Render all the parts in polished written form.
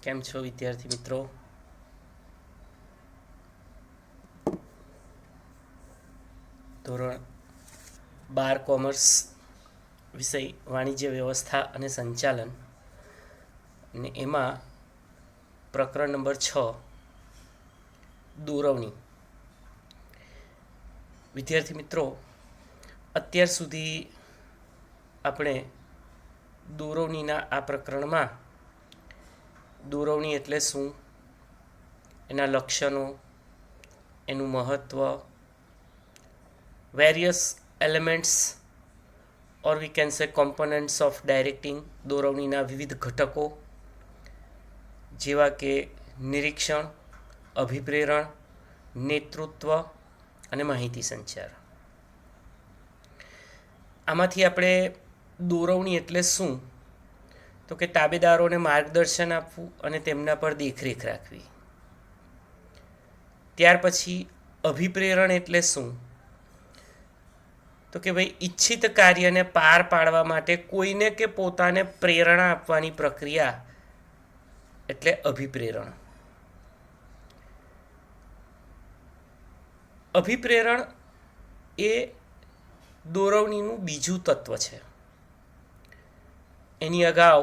કેમ છો વિદ્યાર્થી મિત્રો? ધોરણ 12 કોમર્સ વિષય વાણિજ્ય વ્યવસ્થા અને સંચાલન, અને એમાં પ્રકરણ નંબર 6 દોરવણી. વિદ્યાર્થી મિત્રો, અત્યાર સુધી આપણે દોરવણીના આ પ્રકરણમાં દોરવણી એટલે શું, એના લક્ષણો, એનું મહત્ત્વ, various elements or we can say components of directing, દોરવણીના વિવિધ ઘટકો જેવા કે નિરીક્ષણ, અભિપ્રેરણ, નેતૃત્વ અને માહિતી સંચાર. આમાંથી આપણે દોરવણી એટલે શું, તો કે તાબેદારોને માર્ગદર્શન આપવું અને તેમના પર દેખરેખ રાખવી. ત્યાર પછી અભિપ્રેરણ એટલે શું, તો કે ભાઈ ઈચ્છિત કાર્યને પાર પાડવા માટે કોઈને કે પોતાને પ્રેરણા આપવાની પ્રક્રિયા એટલે અભિપ્રેરણ. અભિપ્રેરણ એ દોરવણીનું બીજું તત્વ છે. એની અગાઉ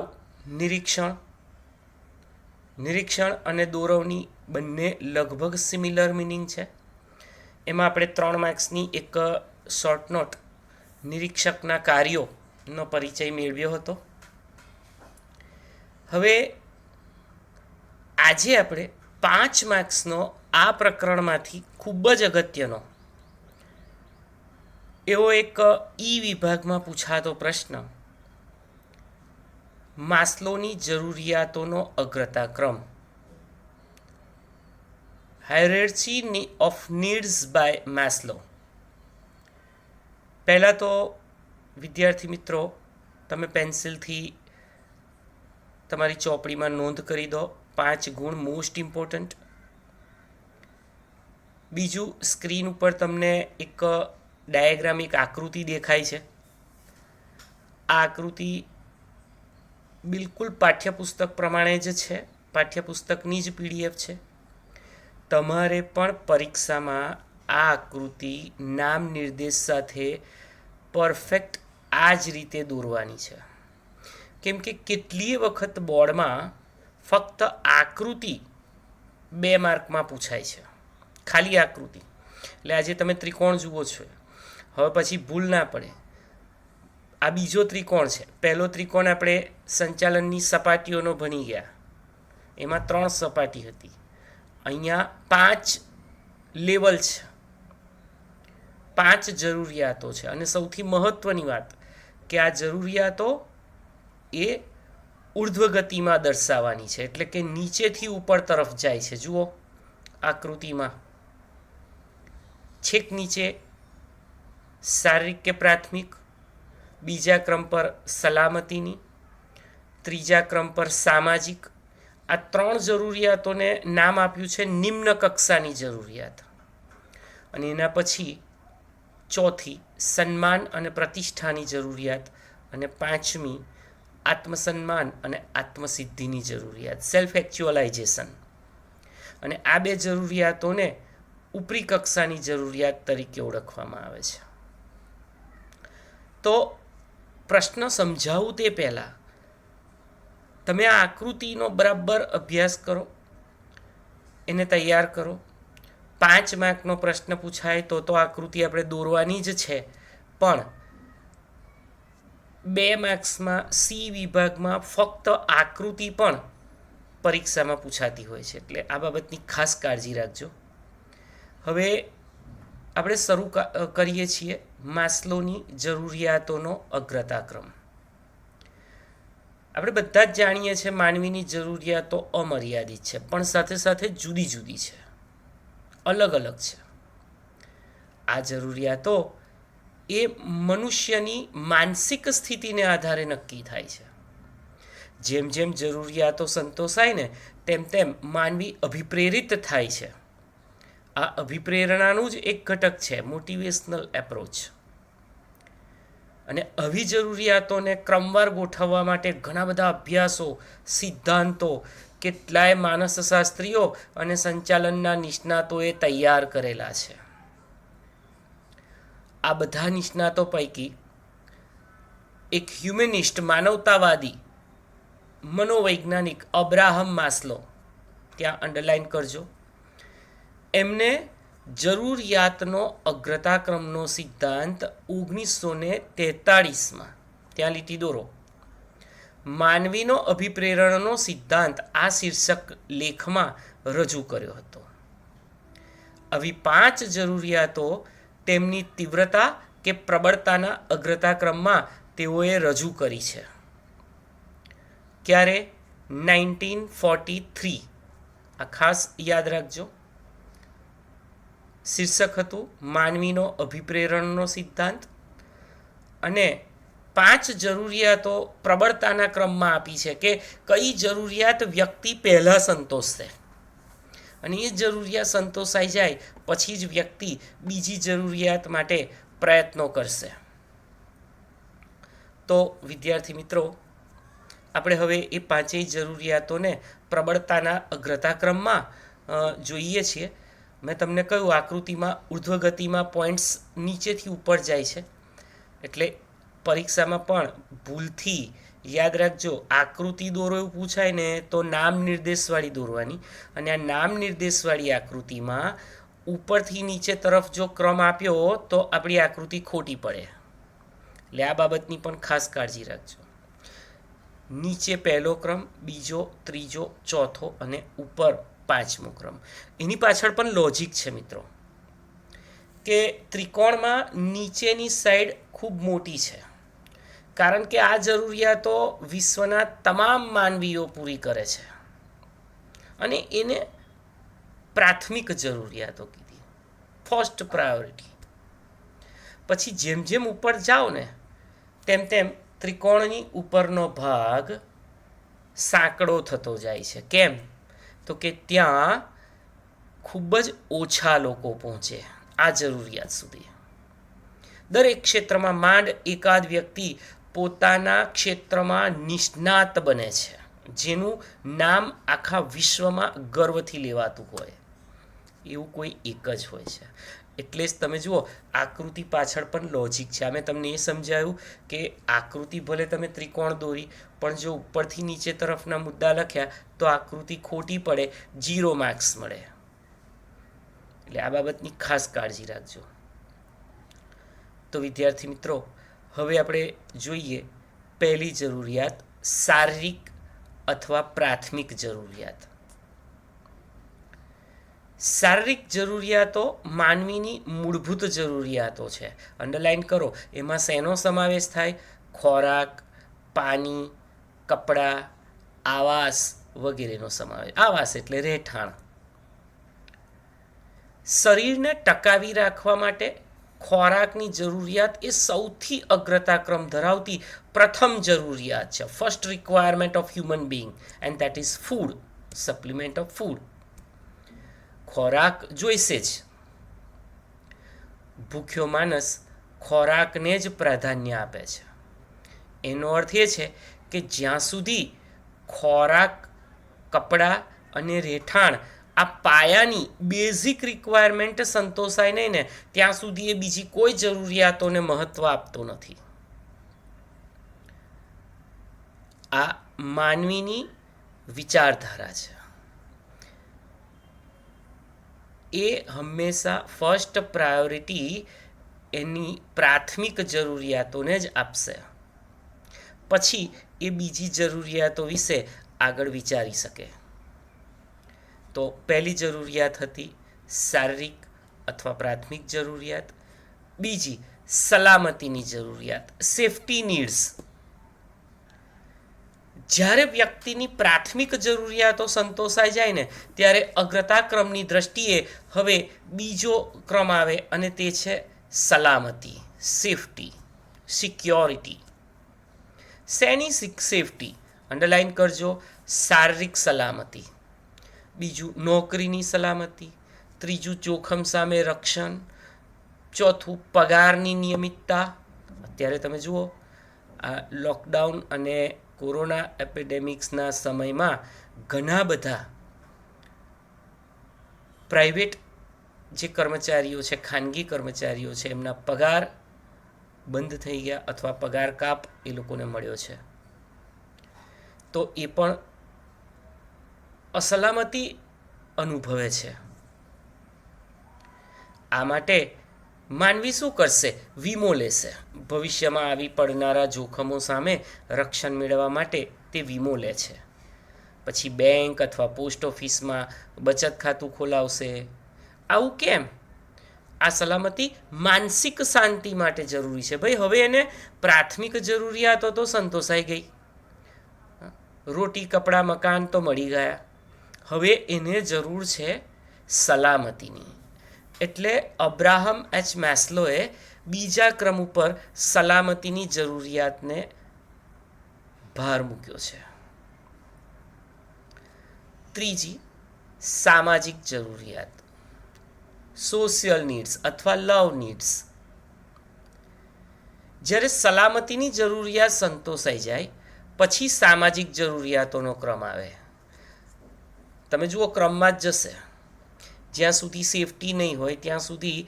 નિરીક્ષણ અને દોરવણી બંને લગભગ સિમિલર મિનિંગ છે. એમાં આપણે 3 માર્ક્સની એક શોર્ટ નોટ નિરીક્ષકના કાર્યોનો પરિચય મેળવ્યો હતો. હવે આજે આપણે 5 માર્ક્સનો આ પ્રકરણમાંથી ખૂબ જ અગત્યનો એવો એક વિભાગમાં પૂછાતો પ્રશ્ન, માસ્લોની જરૂરિયાતોનો અગ્રતાક્રમ, hierarchy of needs by Maslow. પહેલાં તો વિદ્યાર્થી મિત્રો, તમે પેન્સિલથી તમારી ચોપડીમાં નોંધ કરી દો, 5 ગુણ મોસ્ટ ઇમ્પોર્ટન્ટ. બીજું, સ્ક્રીન ઉપર તમને એક ડાયાગ્રામ, એક આકૃતિ દેખાય છે. આ આકૃતિ બિલકુલ પાઠ્યપુસ્તક પ્રમાણે જ છે, પાઠ્યપુસ્તકની જ PDF છે. તમારે પણ પરીક્ષામાં આ આકૃતિ નામ નિર્દેશ સાથે પરફેક્ટ આ જ રીતે દોરવાની છે. કેમ કે કેટલીય વખત બોર્ડમાં ફક્ત આકૃતિ 2 માર્કમાં પૂછાય છે, ખાલી આકૃતિ. એટલે આજે તમે ત્રિકોણ જુઓ છો, હવે પછી ભૂલ ના પડે. આ બીજો ત્રિકોણ છે. પહેલો ત્રિકોણ આપણે સંચાલનની સપાટીઓનો ભણી ગયા, એમાં 3 સપાટી હતી. અહીંયા 5 લેવલ છે, 5 જરૂરિયાતો છે. અને સૌથી મહત્વની વાત કે આ જરૂરિયાતો એ ઉર્ધ્વ ગતિમાં દર્શાવવાની છે, એટલે કે નીચેથી ઉપર તરફ જાય છે. જુઓ આકૃતિમાં, છેક નીચે શારીરિક કે પ્રાથમિક, બીજા ક્રમ પર સલામતીની, ત્રીજા ક્રમ પર સામાજિક. આ 3 જરૂરિયાતોને નામ આપ્યું છે નિમ્ન કક્ષાની જરૂરિયાત. અને એના પછી ચોથી સન્માન અને પ્રતિષ્ઠાની જરૂરિયાત, અને 5મી આત્મસન્માન અને આત્મસિદ્ધિની જરૂરિયાત, સેલ્ફ એક્ચ્યુઅલાઇઝેશન. અને આ 2 જરૂરિયાતોને ઉપરી કક્ષાની જરૂરિયાત તરીકે ઓળખવામાં આવે છે. તો પ્રશ્ન સમજાવું તે પહેલાં તમે આ આકૃતિનો બરાબર અભ્યાસ કરો, એને તૈયાર કરો. 5 માર્કનો પ્રશ્ન પૂછાય તો આકૃતિ આપણે દોરવાની જ છે, પણ 2 માર્ક્સમાં સી વિભાગમાં ફક્ત આકૃતિ પણ પરીક્ષામાં પૂછાતી હોય છે, એટલે આ બાબતની ખાસ કાળજી રાખજો. હવે આપણે શરૂ કરીએ છીએ માસ્લોની જરૂરિયાતોનો અગ્રતાક્રમ. આપણે બધા જ જાણીએ છીએ માનવીની જરૂરિયાતો અમર્યાદિત છે, પણ સાથે સાથે જુદી જુદી છે, અલગ અલગ છે. આ જરૂરિયાતો એ મનુષ્યની માનસિક સ્થિતિને આધારે નક્કી થાય છે. જેમ જેમ જરૂરિયાતો સંતોષાય ને તેમ તેમ માનવી અભિપ્રેરિત થાય છે. આ અભિપ્રેરણાનું જ એક ઘટક છે મોટિવેશનલ એપ્રોચ. અને આવી જરૂરિયાતોને ક્રમવાર ગોઠવવા માટે ઘણા બધા અભ્યાસો, સિદ્ધાંતો કેટલાય માનસશાસ્ત્રીઓ અને સંચાલનના નિષ્ણાતોએ તૈયાર કરેલા છે. આ બધા નિષ્ણાતો પૈકી એક હ્યુમેનિસ્ટ માનવતાવાદી મનોવૈજ્ઞાનિક અબ્રાહમ માસ્લો, ત્યાં અંડરલાઈન કરજો, એમને જરૂરિયાતનો અગ્રતાક્રમનો સિદ્ધાંત 1943માં, ત્યાં લીટી દોરો, માનવીનો અભિપ્રેરણનો સિદ્ધાંત આ શીર્ષક લેખમાં રજૂ કર્યો હતો. આવી 5 જરૂરિયાતો તેમની તીવ્રતા કે પ્રબળતાના અગ્રતાક્રમમાં તેઓએ રજૂ કરી છે. ક્યારે? 1943. આ ખાસ યાદ રાખજો. શીર્ષક હતું માનવીનો અભિપ્રેરણનો સિદ્ધાંત, અને 5 જરૂરિયાતો પ્રબળતાના ક્રમમાં આપી છે કે કઈ જરૂરિયાત વ્યક્તિ પહેલાં સંતોષશે, અને એ જરૂરિયાત સંતોષાઈ જાય પછી જ વ્યક્તિ બીજી જરૂરિયાત માટે પ્રયત્નો કરશે. તો વિદ્યાર્થી મિત્રો, આપણે હવે એ 5 જરૂરિયાતોને પ્રબળતાના અગ્રતાક્રમમાં જોઈએ છીએ. મેં તમને કહ્યું આકૃતિમાં ઉર્ધ્વગતિમાં પોઈન્ટ્સ નીચેથી ઉપર જાય છે, એટલે પરીક્ષામાં પણ ભૂલથી યાદ રાખજો, આકૃતિ દોરો એવું પૂછાય ને તો નામ નિર્દેશવાળી દોરવાની, અને આ નામ નિર્દેશવાળી આકૃતિમાં ઉપરથી નીચે તરફ જો ક્રમ આપ્યો તો આપણી આકૃતિ ખોટી પડે, એટલે આ બાબતની પણ ખાસ કાળજી રાખજો. નીચે પહેલો ક્રમ, બીજો, ત્રીજો, ચોથો અને ઉપર 5મો ક્રમ. એની પાછળ પણ લોજિક છે મિત્રો, કે ત્રિકોણમાં નીચેની સાઈડ ખૂબ મોટી છે, કારણ કે આ જરૂરિયાતો વિશ્વના તમામ માનવીઓ પૂરી કરે છે, અને એને પ્રાથમિક જરૂરિયાતો કીધી, ફર્સ્ટ પ્રાયોરિટી. પછી જેમ જેમ ઉપર જાઓ ને તેમ તેમ ત્રિકોણની ઉપરનો ભાગ સાંકડો થતો જાય છે. કેમ? તો કે ત્યાં ખૂબ જ ઓછા લોકો પહોંચે આ જરૂરિયાત સુધી. દરેક ક્ષેત્રમાં માંડ એકાદ વ્યક્તિ પોતાના ક્ષેત્રમાં નિષ્ણાત બને છે, જેનું નામ આખા વિશ્વમાં ગર્વથી લેવાતું હોય, એવું કોઈ એક જ હોય છે. એટલે જ તમે જુઓ આકૃતિ પાછળ પણ લોજિક છે. મેં તમને એ સમજાવ્યું કે આકૃતિ ભલે તમે ત્રિકોણ દોરી, પણ જો ઉપરથી નીચે તરફના મુદ્દા લખ્યા તો આકૃતિ ખોટી પડે, 0 માર્ક્સ મળે. એટલે આ બાબતની ખાસ કાળજી રાખજો. તો વિદ્યાર્થી મિત્રો, હવે આપણે જોઈએ પહેલી જરૂરિયાત, શારીરિક અથવા પ્રાથમિક જરૂરિયાત. શારીરિક જરૂરિયાતો માનવીની મૂળભૂત જરૂરિયાતો છે. અંડરલાઈન કરો. એમાં શેનો સમાવેશ થાય? ખોરાક, પાણી, કપડાં, આવાસ વગેરેનો સમાવેશ. આવાસ એટલે રહેઠાણ. શરીરને ટકાવી રાખવા માટે ખોરાકની જરૂરિયાત એ સૌથી અગ્રતાક્રમ ધરાવતી પ્રથમ જરૂરિયાત છે. First requirement of human being, and that is food, supplement of food. ખોરાક જોઈશે જ. ભૂખ્યો માણસ ખોરાકને જ પ્રાધાન્ય આપે છે. એનો અર્થ એ છે કે જ્યાં સુધી ખોરાક, કપડાં અને રહેઠાણ આ પાયાની બેઝિક રિક્વાયરમેન્ટ સંતોષાય નહીં ને ત્યાં સુધી એ બીજી કોઈ જરૂરિયાતોને મહત્ત્વ આપતો નથી. આ માનવીની વિચારધારા છે. એ હંમેશા ફર્સ્ટ પ્રાયોરિટી એની પ્રાથમિક જરૂરિયાતોને જ આપશે, પછી એ બીજી જરૂરિયાતો વિશે આગળ વિચારી શકે. તો પહેલી જરૂરિયાત હતી શારીરિક અથવા પ્રાથમિક જરૂરિયાત. બીજી સલામતીની જરૂરિયાત, સેફટી નીડ્સ. જ્યારે વ્યક્તિની પ્રાથમિક જરૂરિયાતો સંતોષાઈ જાય ને ત્યારે અગ્રતાક્રમની દ્રષ્ટિએ હવે બીજો ક્રમ આવે, અને તે છે સલામતી, સેફટી, સિક્યોરિટી. શેની સેફટી? અંડરલાઈન કરજો, શારીરિક સલામતી. બીજું નોકરીની સલામતી. ત્રીજું જોખમ સામે રક્ષણ. ચોથું પગારની નિયમિતતા. અત્યારે તમે જુઓ આ લોકડાઉન અને કોરોના એપિડેમિક્સના સમયમાં ઘણા બધા પ્રાઇવેટ જે કર્મચારીઓ છે, ખાનગી કર્મચારીઓ છે, એમના પગાર બંધ થઈ ગયા અથવા પગાર કાપ એ લોકોને મળ્યો છે. તો એ પણ અસલામતી અનુભવે છે. આ માટે માનવી શું કરશે? વીમો લેશે. ભવિષ્યમાં આવી પડનારા જોખમો સામે રક્ષણ મેળવવા માટે તે વીમો લે છે. પછી બેંક અથવા પોસ્ટ ઓફિસમાં બચત ખાતું ખોલાવશે. આવું કેમ? આ સલામતી માનસિક શાંતિ માટે જરૂરી છે. ભાઈ, હવે એને પ્રાથમિક જરૂરિયાતો તો સંતોષાઈ ગઈ. રોટી, કપડાં, મકાન તો મળી ગયા. હવે એને જરૂર છે સલામતીની. એટલે અબ્રાહમ એચ મેસ્લોએ બીજા ક્રમ ઉપર સલામતીની જરૂરિયાતને ભાર મૂક્યો છે. ત્રીજી, સામાજિક જરૂરિયાત, સોશિયલ નીડ્સ અથવા લવ નીડ્સ. જ્યારે સલામતીની જરૂરિયાત સંતોષાઈ જાય પછી સામાજિક જરૂરિયાતોનો ક્રમ આવે. તમે જુઓ, ક્રમમાં જ જશે. જ્યાં સુધી સેફટી નહીં હોય ત્યાં સુધી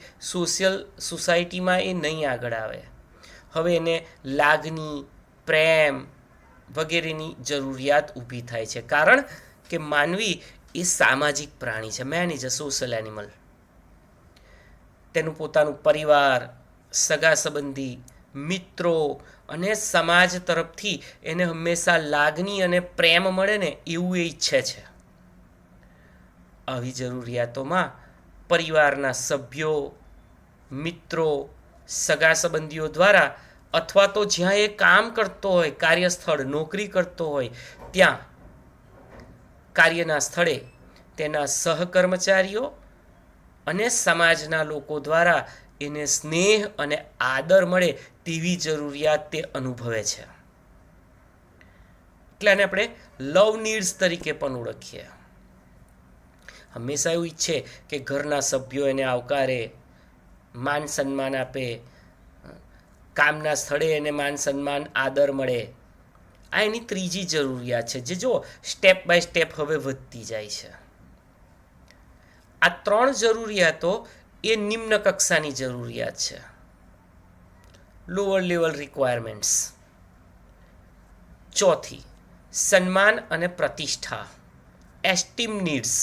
સોસાયટીમાં એ નહીં આગળ આવે. હવે એને લાગણી, પ્રેમ વગેરેની જરૂરિયાત ઊભી થાય છે. કારણ કે માનવી એ સામાજિક પ્રાણી છે. Main is a social animal. તેનું પોતાનું પરિવાર, સગા સંબંધી, મિત્રો અને સમાજ તરફથી એને હંમેશા લાગણી અને પ્રેમ મળે ને એવું એ ઈચ્છે છે. આવી જરૂરિયાતોમાં પરિવારના સભ્યો, મિત્રો, સગા સંબંધીઓ દ્વારા અથવા તો જ્યાં એ કામ કરતો હોય, કાર્યસ્થળ, નોકરી કરતો હોય ત્યાં કાર્યના સ્થળે તેના સહકર્મચારીઓ અને સમાજના લોકો દ્વારા એને સ્નેહ અને આદર મળે તેવી જરૂરિયાત તે અનુભવે છે. એટલે આને આપણે લવ નીડ્સ તરીકે પણ ઓળખીએ. હંમેશા એવું ઈચ્છે કે ઘરના સભ્યો એને આવકારે, માન સન્માન આપે, કામના સ્થળે એને માન સન્માન, આદર મળે. આ એની ત્રીજી જરૂરિયાત છે, જે જો સ્ટેપ બાય સ્ટેપ હવે વધતી જાય છે. આ ત્રણ જરૂરિયાતો એ નિમ્ન કક્ષાની જરૂરિયાત છે, લોઅર લેવલ રિક્વાયરમેન્ટ્સ. ચોથી, સન્માન અને પ્રતિષ્ઠા, એસ્ટીમ નીડ્સ.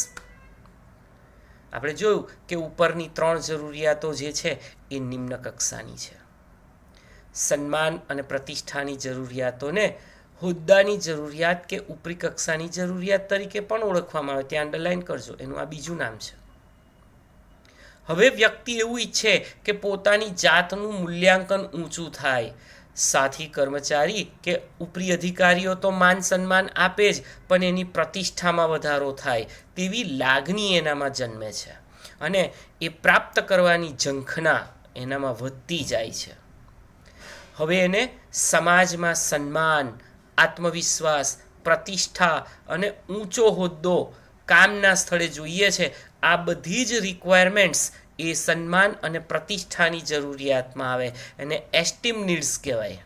આપણે જોયું કે ઉપરની ત્રણ જરૂરિયાતો જે છે એ નિમ્ન કક્ષાની છે. સન્માન અને પ્રતિષ્ઠાની જરૂરિયાતોને હોદ્દાની જરૂરિયાત કે ઉપરી કક્ષાની જરૂરિયાત તરીકે પણ ઓળખવામાં આવે. ત્યાં અંડરલાઈન કરજો, એનું આ બીજું નામ છે. હવે વ્યક્તિ એવું ઈચ્છે કે પોતાની જાતનું મૂલ્યાંકન ઊંચું થાય. સાથી કર્મચારી કે ઉપરી અધિકારીઓ તો માન સન્માન આપે જ, પણ એની પ્રતિષ્ઠામાં વધારો થાય તેવી લાગણી એનામાં જન્મે છે અને એ પ્રાપ્ત કરવાની ઝંખના એનામાં વધતી જાય છે. હવે એને સમાજમાં સન્માન, આત્મવિશ્વાસ, પ્રતિષ્ઠા અને ઊંચો હોદ્દો કામના સ્થળે જોઈએ છે. આ બધી જ રિક્વાયરમેન્ટ્સ એ સન્માન અને પ્રતિષ્ઠાની જરૂરિયાતમાં આવે. એને એસ્ટીમ નીડ્સ કહેવાય.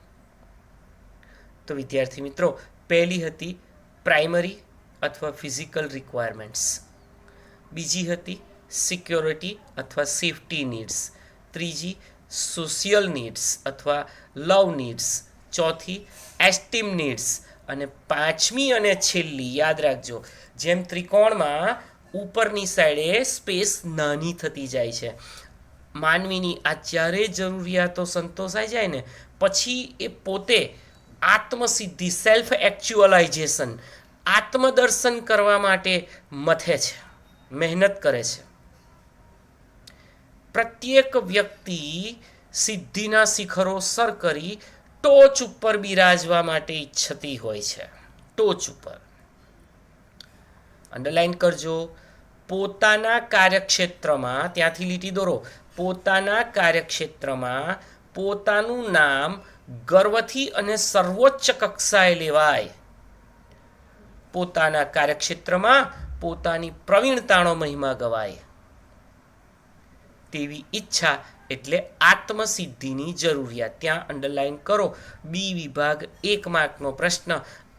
તો વિદ્યાર્થી મિત્રો, પહેલી હતી પ્રાઇમરી અથવા ફિઝિકલ રિક્વાયરમેન્ટ્સ, બીજી હતી સિક્યોરિટી અથવા સેફટી નીડ્સ, ત્રીજી સોશિયલ નીડ્સ અથવા લવ નીડ્સ, ચોથી એસ્ટીમ નીડ્સ અને પાંચમી અને છેલ્લી, યાદ રાખજો, જેમ ત્રિકોણમાં ઉપરની સાઈડે સ્પેસ નાની થતી જાય છે, માનવીની આ ચારે જરૂરિયાતો સંતોષાઈ જાય ને પછી એ પોતે આત્મસિદ્ધિ, સેલ્ફ એક્ચ્યુઅલાઇઝેશન, આત્મદર્શન કરવા માટે મથે છે, મહેનત કરે છે. પ્રત્યેક વ્યક્તિ સિદ્ધિના શિખરો સર કરી ટોચ ઉપર બિરાજવા માટે ઈચ્છતી હોય છે. ટોચ ઉપર અંડરલાઈન કરજો. પોતાના કાર્યક્ષેત્રમાં, ત્યાંથી લીટી દોરો, પોતાના કાર્યક્ષેત્રમાં પોતાનું નામ ગર્વથી અને સર્વોચ્ચ કક્ષાએ લેવાય. પોતાના કાર્યક્ષેત્રમાં પોતાની પ્રવીણતાનો મહિમા ગવાય તેવી ઈચ્છા એટલે આત્મસિદ્ધિની જરૂરિયાત. ત્યાં અંડરલાઈન કરો. બી વિભાગ 1 માર્કનો પ્રશ્ન.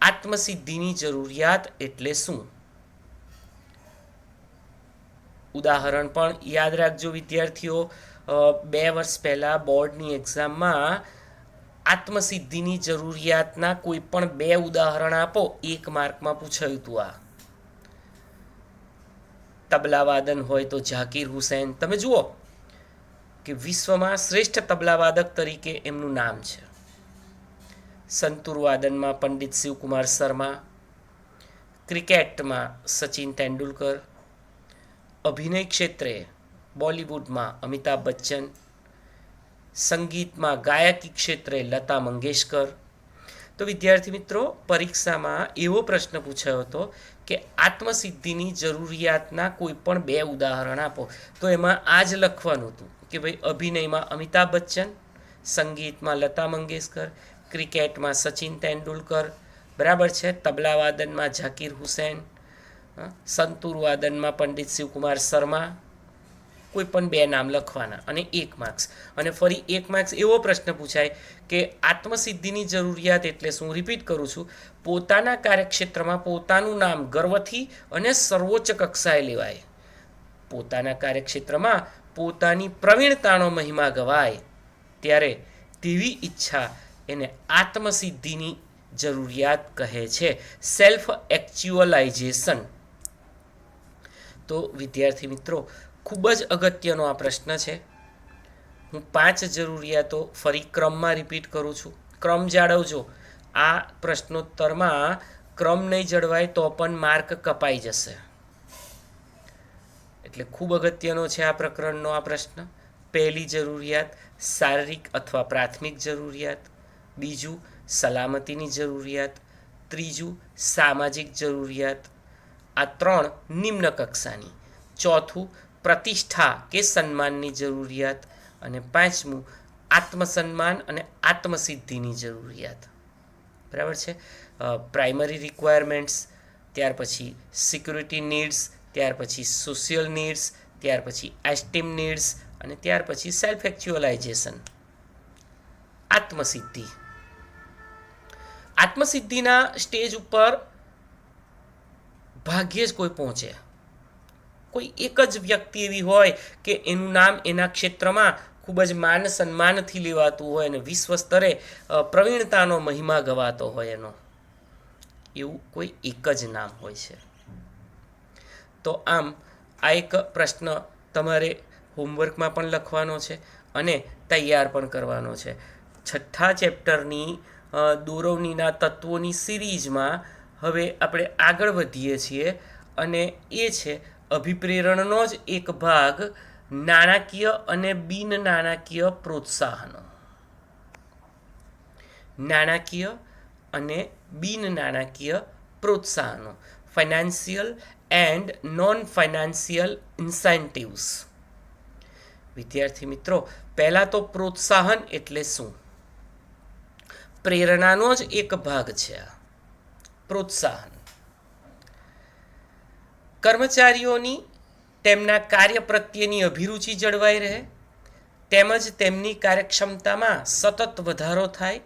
આત્મસિદ્ધિની જરૂરિયાત એટલે શું? ઉદાહરણ પણ યાદ રાખજો વિદ્યાર્થીઓ. 2 વર્ષ પહેલાં બોર્ડની એક્ઝામમાં આત્મસિદ્ધિની જરૂરિયાતના કોઈ પણ 2 ઉદાહરણ આપો, 1 માર્કમાં પૂછાયું હતું. આ તબલાવાદન હોય તો ઝાકીર હુસૈન. તમે જુઓ કે વિશ્વમાં શ્રેષ્ઠ તબલાવાદક તરીકે એમનું નામ છે. સંતૂર વાદનમાં પંડિત શિવકુમાર શર્મા, ક્રિકેટમાં સચિન તેંડુલકર, અભિનય ક્ષેત્રે બોલિવૂડમાં અમિતાભ બચ્ચન, સંગીતમાં ગાયકી ક્ષેત્રે લતા મંગેશકર. તો વિદ્યાર્થી મિત્રો, પરીક્ષામાં એવો પ્રશ્ન પૂછાયો હતો કે આત્મસિદ્ધિની જરૂરિયાતના કોઈ પણ 2 ઉદાહરણ આપો. તો એમાં આ જ લખવાનું હતું કે ભાઈ અભિનયમાં અમિતાભ બચ્ચન, સંગીતમાં લતા મંગેશકર, ક્રિકેટમાં સચિન તેંડુલકર, બરાબર છે, તબલાવાદનમાં ઝાકીર હુસૈન, સંતૂર વાદનમાં પંડિત શિવકુમાર શર્મા. કોઈ પણ 2 નામ લખવાના અને 1 માર્ક્સ. અને ફરી 1 માર્ક્સ એવો પ્રશ્ન પૂછાય કે આત્મસિદ્ધિની જરૂરિયાત એટલે શું? રિપીટ કરું છું, પોતાના કાર્યક્ષેત્રમાં પોતાનું નામ ગર્વથી અને સર્વોચ્ચ કક્ષાએ લેવાય, પોતાના કાર્યક્ષેત્રમાં પોતાની પ્રવીણતાનો મહિમા ગવાય, ત્યારે તેવી ઈચ્છા એને આત્મસિદ્ધિની જરૂરિયાત કહે છે, સેલ્ફ એક્ચ્યુઅલાઇઝેશન. તો વિદ્યાર્થી મિત્રો, ખૂબ જ અગત્યનો આ પ્રશ્ન છે. હું 5 જરૂરિયાતો ફરી ક્રમમાં રિપીટ કરું છું. ક્રમ જાળવજો. આ પ્રશ્નોત્તરમાં ક્રમ નહીં જળવાય તો પણ માર્ક કપાઈ જશે. એટલે ખૂબ અગત્યનો છે આ પ્રકરણનો આ પ્રશ્ન. પહેલી જરૂરિયાત શારીરિક અથવા પ્રાથમિક જરૂરિયાત, બીજું સલામતીની જરૂરિયાત, ત્રીજું સામાજિક જરૂરિયાત, આ 3 નિમ્ન કક્ષાની, ચોથું પ્રતિષ્ઠા કે સન્માનની જરૂરિયાત, અને 5મું આત્મસન્માન અને આત્મસિદ્ધિની જરૂરિયાત. બરાબર છે. પ્રાઇમરી રિક્વાયરમેન્ટ્સ, ત્યાર પછી સિક્યુરિટી નીડ્સ, ત્યાર પછી સોશિયલ નીડ્સ, ત્યાર પછી એસ્ટીમ નીડ્સ, અને ત્યાર પછી સેલ્ફ એક્ચ્યુઅલાઇઝેશન, આત્મસિદ્ધિ. આત્મસિદ્ધિના સ્ટેજ ઉપર ભાગ્યે જ કોઈ પહોંચે. કોઈ એક જ વ્યક્તિ એવી હોય કે એનું નામ એના ક્ષેત્રમાં ખૂબ જ માન સન્માનથી લેવાતું હોય અને વિશ્વ સ્તરે પ્રવીણતાનો મહિમા ગવાતો હોય એનો. એવું કોઈ એક જ નામ હોય છે. તો આમ આ એક પ્રશ્ન તમારે હોમવર્કમાં પણ લખવાનો છે અને તૈયાર પણ કરવાનો છે. 6થા ચેપ્ટરની દોરવણીના તત્વોની સિરીઝમાં હવે આપણે આગળ વધીએ છીએ અને એ છે અભિપ્રેરણનો જ એક ભાગ, નાણાકીય અને બિન નાણાકીય પ્રોત્સાહનો. નાણાકીય અને બિન નાણાકીય પ્રોત્સાહનો, financial and non financial incentives. વિદ્યાર્થી મિત્રો, પહેલાં તો પ્રોત્સાહન એટલે શું? પ્રેરણાનો જ એક ભાગ છે આ પ્રોત્સાહન. કર્મચારીઓની તેમના કાર્ય પ્રત્યેની અભિરુચિ જળવાઈ રહે તેમજ તેમની કાર્યક્ષમતામાં સતત વધારો થાય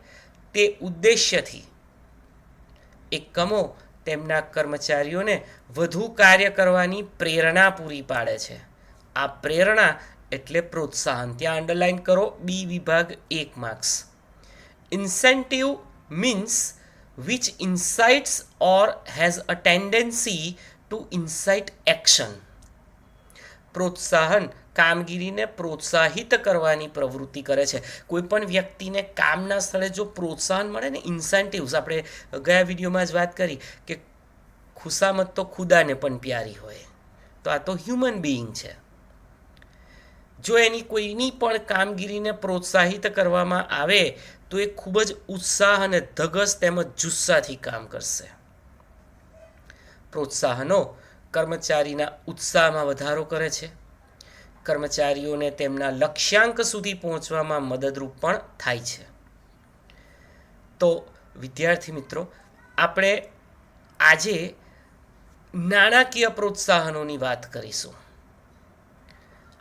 તે ઉદ્દેશ્યથી એકમો તેમના કર્મચારીઓને વધુ કાર્ય કરવાની પ્રેરણા પૂરી પાડે છે. આ પ્રેરણા એટલે પ્રોત્સાહન. ત્યાં અંડરલાઇન કરો, બી વિભાગ 1 marks. Incentive means which incites or has a tendency to incite action. પ્રોત્સાહન કામગીરીને પ્રોત્સાહિત કરવાની પ્રવૃત્તિ કરે છે. કોઈ પણ વ્યક્તિને કામના સ્થળે જો પ્રોત્સાહન મળે ને, ઇન્સેન્ટિવ્સ, આપણે ગયા વિડીયોમાં જ વાત કરી કે ખુશામત તો ખુદાને પણ પ્યારી હોય, તો આ તો હ્યુમન બિઈંગ છે. જો એની કોઈની પણ કામગીરીને પ્રોત્સાહિત કરવામાં આવે તો એ ખૂબ જ ઉત્સાહ અને ધગસ તેમજ જુસ્સાથી કામ કરશે. પ્રોત્સાહનો કર્મચારીના ઉત્સાહમાં વધારો કરે છે, કર્મચારીઓને તેમના લક્ષ્યાંક સુધી પહોંચવામાં મદદરૂપ પણ થાય છે. તો વિદ્યાર્થી મિત્રો, આપણે આજે નાણાકીય પ્રોત્સાહનોની વાત કરીશું.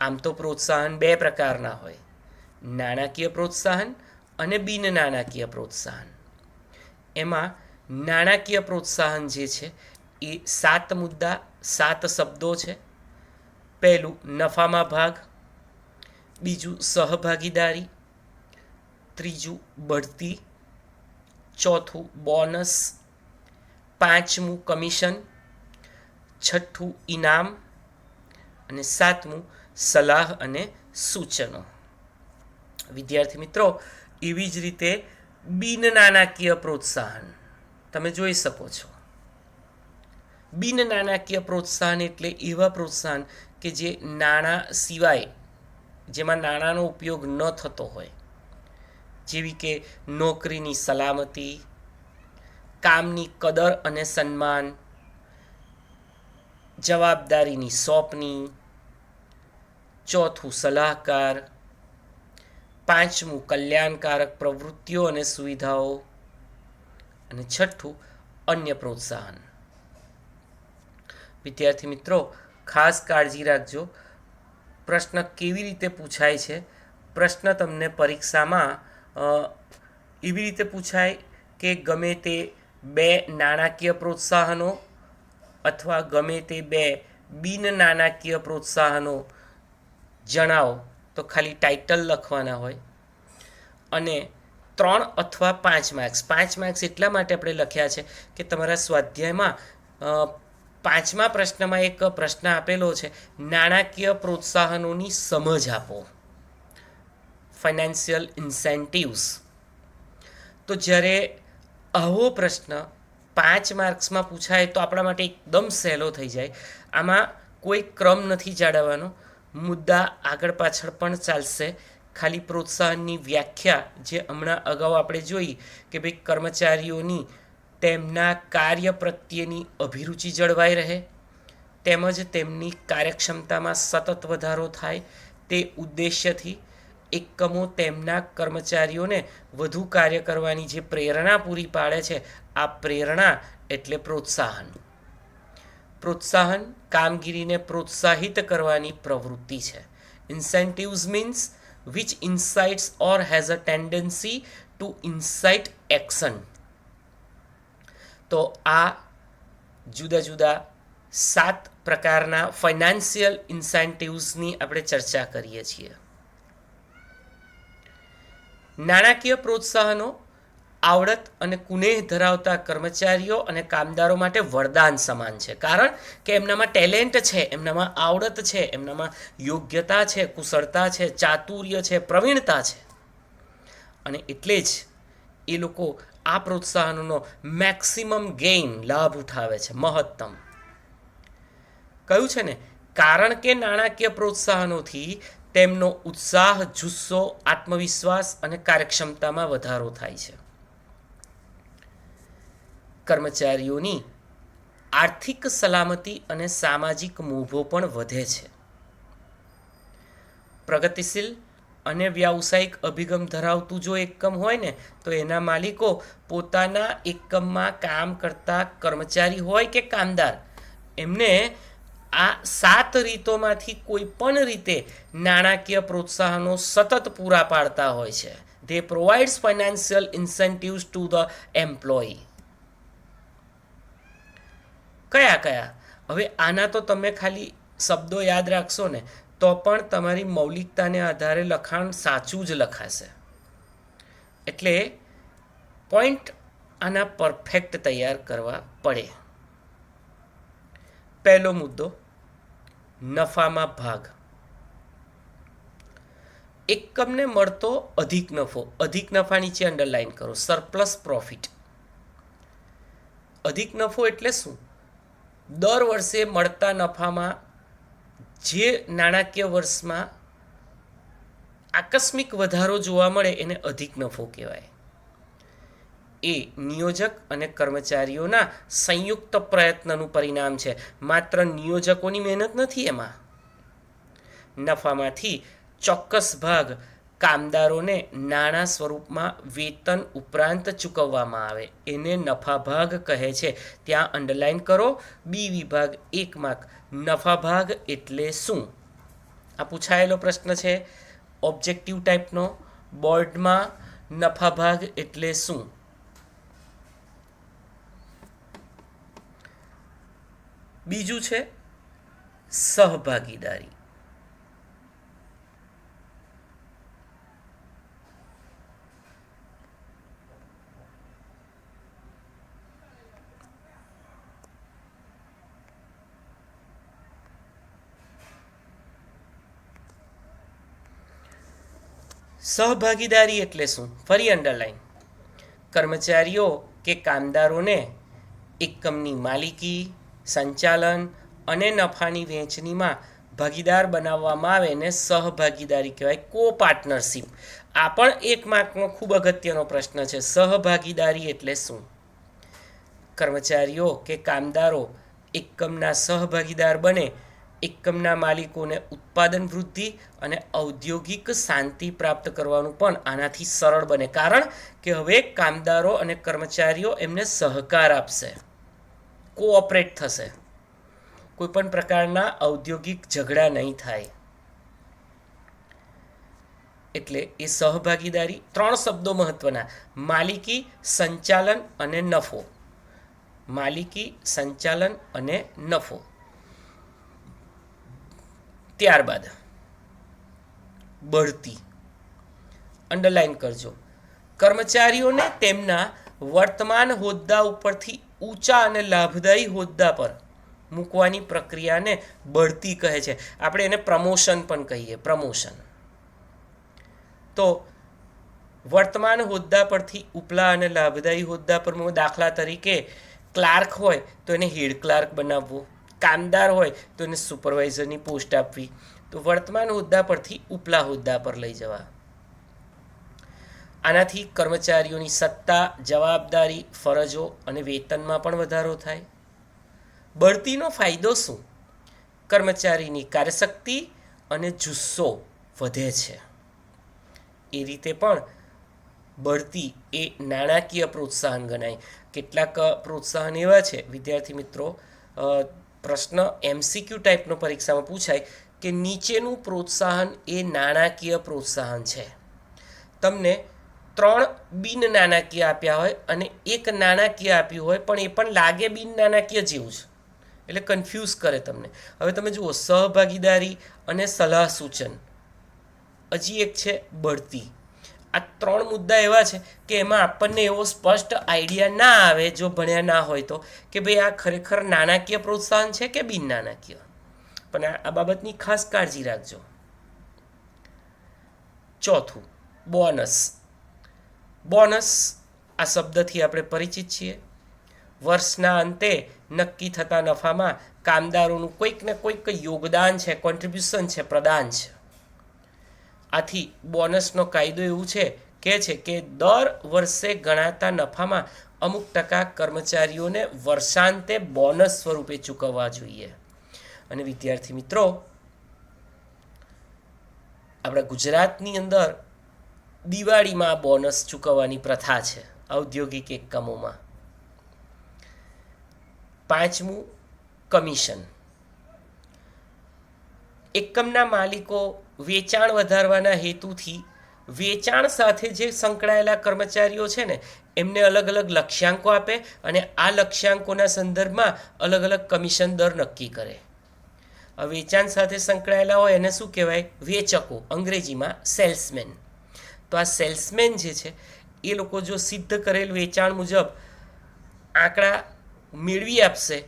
આમ તો પ્રોત્સાહન 2 પ્રકારના હોય, નાણાકીય પ્રોત્સાહન અને બિન નાણાકીય પ્રોત્સાહન. એમાં નાણાકીય પ્રોત્સાહન જે છે એ 7 મુદ્દા 7 શબ્દો છે. પહેલું નફામાં ભાગ, બીજું સહભાગીદારી, ત્રીજું બઢતી, ચોથું બોનસ, પાંચમું કમિશન, છઠ્ઠું ઇનામ અને સાતમું સલાહ અને સૂચનો. વિદ્યાર્થી મિત્રો, એવી જ રીતે બિન નાણાકીય પ્રોત્સાહન તમે જોઈ શકો છો. બિન નાણાકીય પ્રોત્સાહન એટલે એવા પ્રોત્સાહન કે જે નાણાં સિવાય, જેમાં નાણાંનો ઉપયોગ ન થતો હોય, જેવી કે નોકરીની સલામતી, કામની કદર અને સન્માન, જવાબદારીની સોંપણી, ચોથું સલાહકાર, પાંચમું કલ્યાણકારક પ્રવૃત્તિઓ અને સુવિધાઓ અને છઠ્ઠું અન્ય પ્રોત્સાહન. વિદ્યાર્થી મિત્રો, ખાસ કાળજી રાખજો. પ્રશ્ન કેવી રીતે પૂછાય છે? પ્રશ્ન તમને પરીક્ષામાં એવી રીતે પૂછાય કે ગમે તે 2 નાણાકીય પ્રોત્સાહનો અથવા ગમે તે 2 બિન નાણાકીય પ્રોત્સાહનો જણાવો, તો ખાલી ટાઇટલ લખવાના હોય. અને 3 અથવા 5 માર્ક્સ. 5 માર્ક્સ એટલા માટે આપણે લખ્યા છે કે તમારા સ્વાધ્યાયમાં 5મા પ્રશ્નમાં એક પ્રશ્ન આપેલો છે, નાણાકીય પ્રોત્સાહનોની સમજ આપો, ફાઇનાન્શિયલ ઇન્સેન્ટિવ્સ. તો જ્યારે આવો પ્રશ્ન 5 માર્ક્સમાં પૂછાય તો આપણા માટે એકદમ સહેલો થઈ જાય. આમાં કોઈ ક્રમ નથી જાળવવાનો, મુદ્દા આગળ પાછળ પણ ચાલશે. ખાલી પ્રોત્સાહનની વ્યાખ્યા જે હમણાં અગાઉ આપણે જોઈ કે ભાઈ કર્મચારીઓની તેમના કાર્ય પ્રત્યેની અભિરુચિ જળવાઈ રહે, તેમજ તેમની કાર્યક્ષમતામાં સતત વધારો થાય તે ઉદ્દેશ્યથી એકમો તેમના કર્મચારીઓને વધુ કાર્ય કરવાની જે પ્રેરણા પૂરી પાડે છે, આ પ્રેરણા એટલે પ્રોત્સાહન. પ્રોત્સાહન કામગીરીને પ્રોત્સાહિત કરવાની પ્રવૃત્તિ છે. Incentives means which incites or has a tendency to incite action. તો આ જુદા જુદા 7 પ્રકારના ફાઇનાન્શિયલ ઇન્સેન્ટિવ્સની આપણે ચર્ચા કરીએ છીએ. નાણાકીય પ્રોત્સાહનો આવડત અને કુનેહ ધરાવતા કર્મચારીઓ અને કામદારો માટે વરદાન સમાન છે. કારણ કે એમનામાં ટેલેન્ટ છે, એમનામાં આવડત છે, એમનામાં યોગ્યતા છે, કુશળતા છે, ચાતુર્ય છે, પ્રવીણતા છે. અને એટલે જ એ લોકો આ પ્રોત્સાહનોનો મેક્સિમમ ગેઇન લાભ ઉઠાવે છે, મહત્તમ. કહ્યું છે ને, કારણ કે નાણાકીય પ્રોત્સાહનોથી તેમનો ઉત્સાહ, જુસ્સો, આત્મવિશ્વાસ અને કાર્યક્ષમતામાં વધારો થાય છે. કર્મચારીઓની આર્થિક સલામતી અને સામાજિક મોભો પણ વધે છે. પ્રગતિશીલ અને વ્યાવસાયિક અભિગમ ધરાવતું જો એકમ હોય ને, તો એના માલિકો પોતાના એકમમાં કામ કરતા કર્મચારી હોય કે કામદાર, એમને આ 7 રીતોમાંથી કોઈ પણ રીતે નાણાકીય પ્રોત્સાહનો સતત પૂરા પાડતા હોય છે. They provides financial incentives to the employee. કયા કયા? હવે આના તો તમે ખાલી શબ્દો યાદ રાખશો ને તો પણ તમારી મૌલિકતાને આધારે લખાણ સાચું જ લખાશે. એટલે પોઈન્ટ આના પરફેક્ટ તૈયાર કરવા પડે. પહેલો મુદ્દો, નફામાં ભાગ. એકમને મળતો અધિક નફો. અધિક નફા નીચે અંડરલાઈન કરો, સરપ્લસ પ્રોફિટ. અધિક નફો એટલે શું? દર વર્ષે મળતા નફામાં જે નાણાકીય વર્ષમાં આકસ્મિક વધારો જોવા મળે એને અધિક નફો કહેવાય. એ નિયોજક અને કર્મચારીઓના સંયુક્ત પ્રયત્નનું પરિણામ છે. માત્ર નિયોજકોની મહેનત નથી એમાં. નફામાંથી ચોક્કસ ભાગ કામદારોને નાણાં સ્વરૂપમાં વેતન ઉપરાંત ચૂકવવામાં આવે, એને નફા ભાગ કહે છે. ત્યાં અંડરલાઈન કરો. બી વિભાગ 1 માર્ક. નફા ભાગ એટલે શું? આ પૂછાયેલો પ્રશ્ન છે, ઓબ્જેક્ટિવ ટાઈપનો. બોર્ડમાં નફા ભાગ એટલે શું? બીજું છે સહભાગીદારી. સહભાગીદારી એટલે શું? ફરી અંડરલાઈન. કર્મચારીઓ કે કામદારોને એકમની માલિકી, સંચાલન અને નફાની વહેંચણીમાં ભાગીદાર બનાવવામાં આવે ને સહભાગીદારી કહેવાય, કો પાર્ટનરશિપ. આ પણ એક માર્કનો ખૂબ અગત્યનો પ્રશ્ન છે. સહભાગીદારી એટલે શું? કર્મચારીઓ કે કામદારો એકમના સહભાગીદાર બને, એકમના માલિકોને ઉત્પાદન વૃદ્ધિ અને ઔદ્યોગિક શાંતિ પ્રાપ્ત કરવાનું પણ આનાથી સરળ બને, કારણ કે હવે કામદારો અને કર્મચારીઓ એમને સહકાર આપશે, કોઓપરેટ થશે, કોઈ પણ પ્રકારના ઔદ્યોગિક ઝઘડા નહીં થાય. એટલે એ સહભાગીદારી. 3 શબ્દો મહત્વના: માલિકી, સંચાલન અને નફો. માલિકી, સંચાલન અને નફો. ત્યારબાદ બઢતી. અંડરલાઈન કરજો. કર્મચારીઓને તેમના વર્તમાન હોદ્દા ઉપરથી ઊંચા અને લાભદાયી હોદ્દા પર મૂકવાની પ્રક્રિયાને બઢતી કહે છે. આપણે એને પ્રમોશન પણ કહીએ, પ્રમોશન. તો વર્તમાન હોદ્દા પરથી ઉપલા અને લાભદાયી હોદ્દા પર, દાખલા તરીકે ક્લાર્ક હોય તો એને હેડ ક્લાર્ક બનાવવો, કામદાર હોય તો એને સુપરવાઇઝરની પોસ્ટ આપવી. તો વર્તમાન હોદ્દા પરથી ઉપલા હોદ્દા પર લઈ જવા. આનાથી કર્મચારીઓની સત્તા, જવાબદારી, ફરજો અને વેતનમાં પણ વધારો થાય. બઢતીનો ફાયદો શું? કર્મચારીની કાર્યશક્તિ અને જુસ્સો વધે છે. એ રીતે પણ બઢતી એ નાણાકીય પ્રોત્સાહન ગણાય. કેટલાક પ્રોત્સાહન એવા છે, વિદ્યાર્થી મિત્રો, પ્રશ્ન MCQ ટાઈપનો પરીક્ષામાં પૂછાય કે નીચેનું પ્રોત્સાહન એ નાણાકીય પ્રોત્સાહન છે. તમને 3 બિન નાણાકીય આપ્યા હોય અને 1 નાણાકીય આપ્યું હોય, પણ એ પણ લાગે બિન નાણાકીય જેવું છે, એટલે કન્ફ્યુઝ કરે તમને. હવે તમે જુઓ, સહભાગીદારી અને સલાહ સૂચન. હજી એક છે બઢતી. આ 3 મુદ્દા એવા છે કે એમાં આપણને એવો સ્પષ્ટ આઈડિયા ના આવે, જો ભણ્યા ના હોય તો, કે ભાઈ આ ખરેખર નાણાકીય પ્રોત્સાહન છે કે બિન નાણાકીય. પણ આ બાબતની ખાસ કાળજી રાખજો. ચોથું, બોનસ. બોનસ આ શબ્દથી આપણે પરિચિત છીએ. વર્ષના અંતે નક્કી થતા નફામાં કામદારોનું કોઈક ને કોઈક યોગદાન છે, કોન્ટ્રીબ્યુશન છે, પ્રદાન છે. આથી બોનસનો કાયદો એવું છે કે દર વર્ષે ગણાતા નફામાં અમુક ટકા કર્મચારીઓને વર્ષાંતે બોનસ સ્વરૂપે ચૂકવવા જોઈએ. અને વિદ્યાર્થી મિત્રો, આપણા ગુજરાતની અંદર દિવાળીમાં બોનસ ચૂકવવાની પ્રથા છે ઔદ્યોગિક એકમોમાં. 5મું, કમિશન. એકમના માલિકો વેચાણ વધારવાના હેતુથી વેચાણ સાથે જે સંકળાયેલા કર્મચારીઓ છે ને, એમને અલગ અલગ લક્ષ્યાંકો આપે અને આ લક્ષ્યાંકોના સંદર્ભમાં અલગ અલગ કમિશન દર નક્કી કરે. વેચાણ સાથે સંકળાયેલા હોય એને શું કહેવાય? વેચકો, અંગ્રેજીમાં સેલ્સમેન. તો આ સેલ્સમેન જે છે એ લોકો જો સિદ્ધ કરેલ વેચાણ મુજબ આંકડા મેળવી આપશે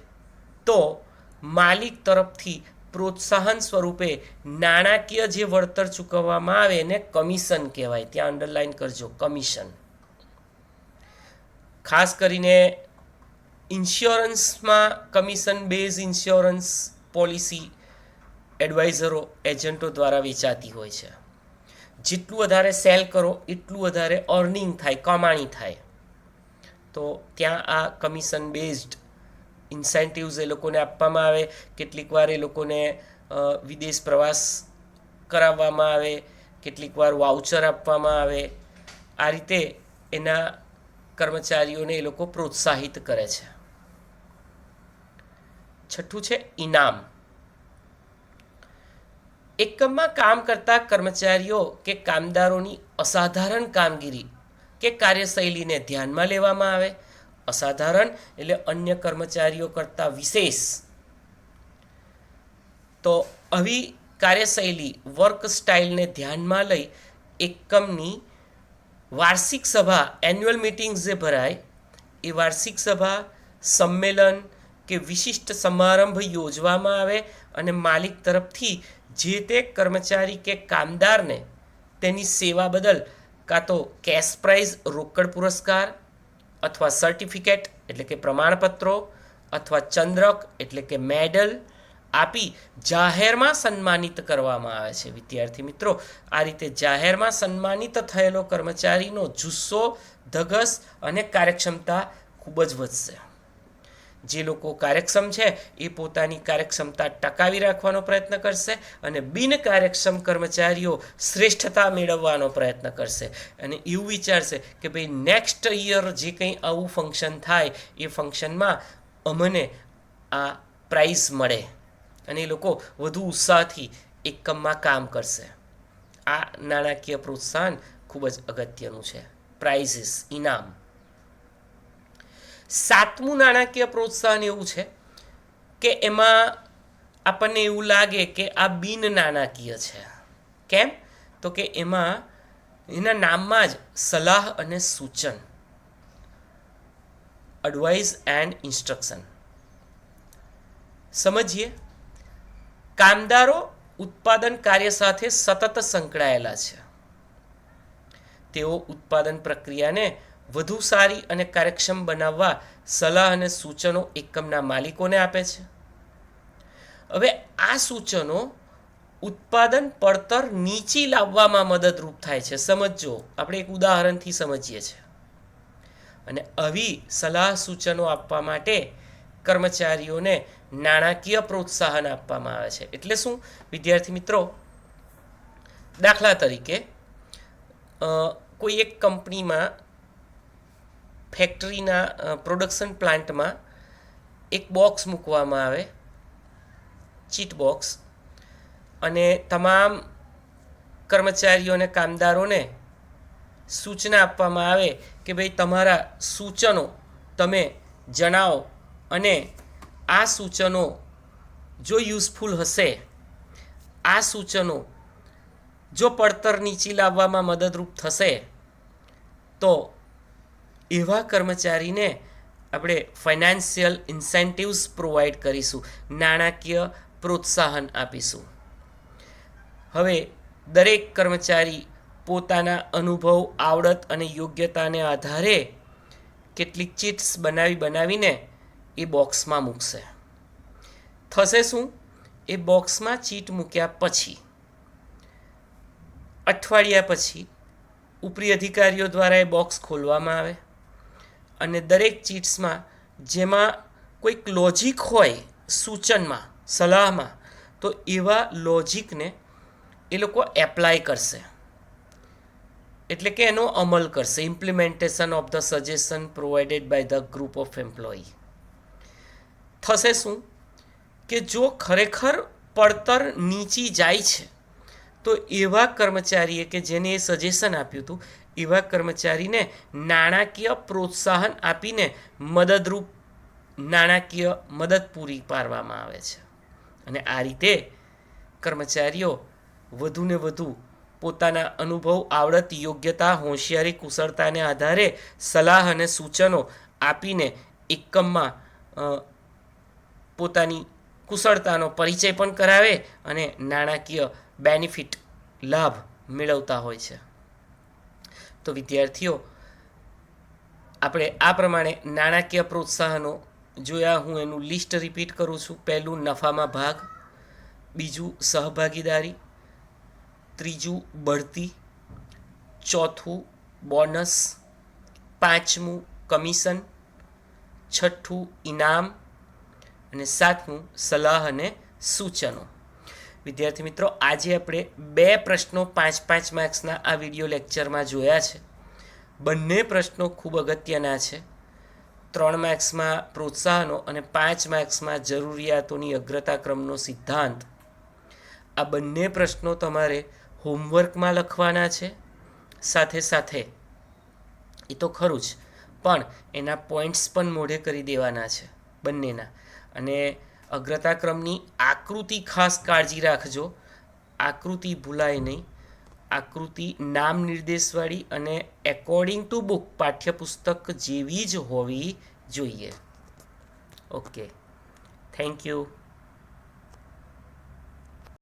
તો માલિક તરફથી પ્રોત્સાહન સ્વરૂપે નાણાકીય જે વળતર ચૂકવવામાં આવે એને કમિશન કહેવાય. ત્યાં અંડરલાઈન કરજો, કમિશન. ખાસ કરીને ઇન્સ્યોરન્સમાં કમિશન બેઝ ઇન્સ્યોરન્સ પોલિસી એડવાઇઝરો, એજન્ટો દ્વારા વેચાતી હોય છે. જેટલું વધારે સેલ કરો એટલું વધારે અર્નિંગ થાય, કમાણી થાય. તો ત્યાં આ કમિશન બેઝડ ઇન્સેન્ટિવ્સ એ લોકોને આપવામાં આવે. કેટલીક વાર એ લોકોને વિદેશ પ્રવાસ કરાવવામાં આવે, કેટલીક વાર વાઉચર આપવામાં આવે. આ રીતે એના કર્મચારીઓને એ લોકો પ્રોત્સાહિત કરે છે. 6થું છે ઇનામ. એકમમાં કામ કરતા કર્મચારીઓ કે કામદારોની અસાધારણ કામગીરી કે કાર્યશૈલીને ધ્યાનમાં લેવામાં આવે. અસાધારણ એટલે અન્ય કર્મચારીઓ કરતાં વિશેષ તો આવી કાર્યશૈલી વર્ક સ્ટાઇલને ધ્યાનમાં લઈ એકમની વાર્ષિક સભા એન્યુઅલ મિટિંગ્સ જે ભરાય એ વાર્ષિક સભા સંમેલન કે વિશિષ્ટ સમારંભ યોજવામાં આવે અને માલિક તરફથી જે તે કર્મચારી કે કામદારને તેની સેવા બદલ કાં તો કેશ પ્રાઇઝ રોકડ પુરસ્કાર અથવા સર્ટિફિકેટ એટલે કે પ્રમાણપત્રો અથવા ચંદ્રક એટલે કે મેડલ આપી જાહેરમાં સન્માનિત કરવામાં આવે છે. વિદ્યાર્થી મિત્રો, આ રીતે જાહેરમાં સન્માનિત થયેલો કર્મચારીનો જુસ્સો, ધગસ અને કાર્યક્ષમતા ખૂબ જ વધશે. જે લોકો કાર્યક્ષમ છે એ પોતાની કાર્યક્ષમતા ટકાવી રાખવાનો પ્રયત્ન કરશે અને બિનકાર્યક્ષમ કર્મચારીઓ શ્રેષ્ઠતા મેળવવાનો પ્રયત્ન કરશે અને એવું વિચારશે કે ભાઈ નેક્સ્ટ યર જે કંઈ આવું ફંક્શન થાય એ ફંક્શનમાં અમને આ પ્રાઇઝ મળે અને એ લોકો વધુ ઉત્સાહથી એકમમાં કામ કરશે. આ નાણાકીય પ્રોત્સાહન ખૂબ જ અગત્યનું છે. પ્રાઇઝીસ, ઇનામ. 7મું નાણાકીય પ્રોત્સાહન એવું છે કે એમાં આપણને એવું લાગે કે આ બિન નાણાકીય છે. કેમ? તો કે એમાં એના નામમાં જ સલાહ અને સૂચન, એડવાઇસ એન્ડ ઇન્સ્ટ્રક્શન. સમજીએ. કામદારો ઉત્પાદન કાર્ય સાથે સતત સંકળાયેલા છે. તેઓ ઉત્પાદન પ્રક્રિયાને વધુ સારી અને કાર્યક્ષમ બનાવવા સલાહ અને સૂચનો એકમના માલિકોને આપે છે. હવે આ સૂચનો ઉત્પાદન પડતર નીચી લાવવામાં મદદરૂપ થાય છે. સમજો, આપણે એક ઉદાહરણથી સમજીએ છીએ. અને આવી સલાહ સૂચનો આપવા માટે કર્મચારીઓને નાણાકીય પ્રોત્સાહન આપવામાં આવે છે. એટલે શું વિદ્યાર્થી મિત્રો? દાખલા તરીકે કોઈ એક કંપનીમાં, ફેક્ટરીના પ્રોડક્શન પ્લાન્ટમાં એક બોક્સ મૂકવામાં આવે, ચીટ બોક્સ, અને તમામ કર્મચારીઓ અને કામદારોને સૂચના આપવામાં આવે કે ભાઈ તમારા સૂચનો તમે જણાવો અને આ સૂચનો જો યુઝફુલ હશે, આ સૂચનો જો પડતર નીચી લાવવામાં મદદરૂપ થશે તો એવા કર્મચારીને આપણે ફાઇનાન્શિયલ ઇન્સેન્ટિવ્સ પ્રોવાઈડ કરીશું, નાણાકીય પ્રોત્સાહન આપીશું. હવે દરેક કર્મચારી પોતાના અનુભવ, આવડત અને યોગ્યતાને આધારે કેટલીક ચીટ્સ બનાવીને એ બોક્સમાં મૂકશે. થશે શું? એ બોક્સમાં ચીટ મૂક્યા પછી અઠવાડિયા પછી ઉપરી અધિકારીઓ દ્વારા એ બોક્સ ખોલવામાં આવે અને દરેક ચીટ્સમાં જેમાં કોઈક લોજિક હોય સૂચનમાં, સલાહમાં, તો એવા લોજિકને એ લોકો એપ્લાય કરશે, એટલે કે એનો અમલ કરશે. Implementation of the suggestion provided by the group of employee. થશે શું કે જો ખરેખર પડતર નીચી જાય છે તો એવા કર્મચારીએ કે જેને એ સજેશન આપ્યું હતું એવા કર્મચારીને નાણાકીય પ્રોત્સાહન આપીને મદદરૂપ નાણાકીય મદદ પૂરી પાડવામાં આવે છે. અને આ રીતે કર્મચારીઓ વધુને વધુ પોતાના અનુભવ, આવડત, યોગ્યતા, હોશિયારી, કુશળતાને આધારે સલાહ અને સૂચનો આપીને એકમમાં પોતાની કુશળતાનો પરિચય પણ કરાવે અને નાણાકીય બેનિફિટ, લાભ મેળવતા હોય છે. તો વિદ્યાર્થીઓ, આપણે આ પ્રમાણે નાણાકીય પ્રોત્સાહનો જોયા. હું એનું લિસ્ટ રિપીટ કરું છું. પહેલું, નફામાં ભાગ. બીજું, સહભાગીદારી. ત્રીજું, બઢતી. ચોથું, બોનસ. પાંચમું, કમિશન. છઠ્ઠું, ઇનામ. અને સાતમું, સલાહ અને સૂચનો. વિદ્યાર્થી મિત્રો, આજે આપણે 2 પ્રશ્નો 5-5 માર્ક્સના આ વિડીયો લેક્ચરમાં જોયા છે. બંને પ્રશ્નો ખૂબ અગત્યના છે. 3 માર્ક્સમાં પ્રોત્સાહનો અને 5 માર્ક્સમાં જરૂરિયાતોની અગ્રતા ક્રમનો સિદ્ધાંત. આ બંને પ્રશ્નો તમારે હોમવર્કમાં લખવાના છે. સાથે સાથે એ તો ખરું જ, પણ એના પોઈન્ટ્સ પણ મોઢે કરી દેવાના છે બંનેના. અને અગ્રતાક્રમની આકૃતિ ખાસ કાળજી રાખજો, આકૃતિ ભૂલાય નહીં. આકૃતિ નામ નિર્દેશવાળી અને એકોર્ડિંગ ટુ બુક પાઠ્યપુસ્તક જેવી જ હોવી જોઈએ. Okay, thank you.